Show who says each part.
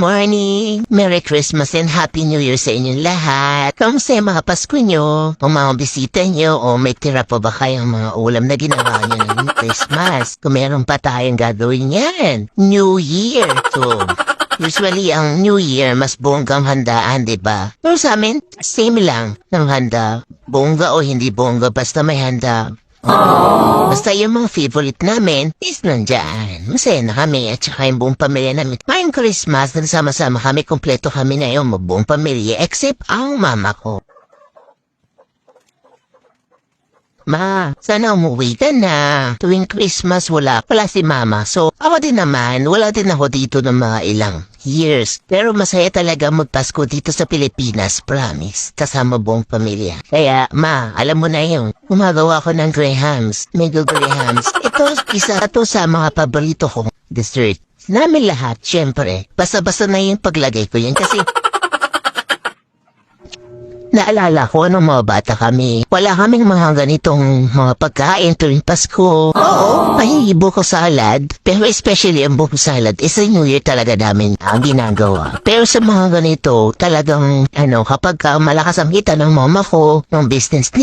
Speaker 1: morning! Merry Christmas and Happy New Year sa inyong lahat! Kamusta yung mga Pasko nyo? O mga bisita nyo? O may tira pa ba kayong mga ulam na ginawa nyo ng Christmas? Kung meron pa tayong gagawin yan. New Year! So, usually ang New Year mas bonggang handaan, diba? Pero sa amin, same lang ng handa. Bongga o hindi bongga, basta may handa. Basta yung mga favorite namin is nandyan. Masaya na kami at saka yung buong pamilya namin. Ngayong Christmas, nagsama-sama kami, kompleto kami na yung buong pamilya except ang mama ko. Ma, sana umuwi ka na. Tuwing Christmas wala pala si mama. So, ako din naman, wala din ako dito ng mga ilang years. Pero masaya talaga magpasko dito sa Pilipinas, promise. Kasama buong pamilya. Kaya, ma, alam mo na yun. Gumagawa ko ng grahams. Mango grahams. Ito, isa to sa mga paborito kong dessert. Namin lahat, syempre. Basta-basta na yung paglagay ko yan kasi naalala ko nung mga bata kami, wala kaming mga ganitong mga pagkain tuwing Pasko. Oo, mahihibo ko salad, pero especially ang buko salad, isa New Year talaga namin ang ginagawa. Pero sa mga ganito, talagang, kapag malakas ang kita ng mama ko, ng business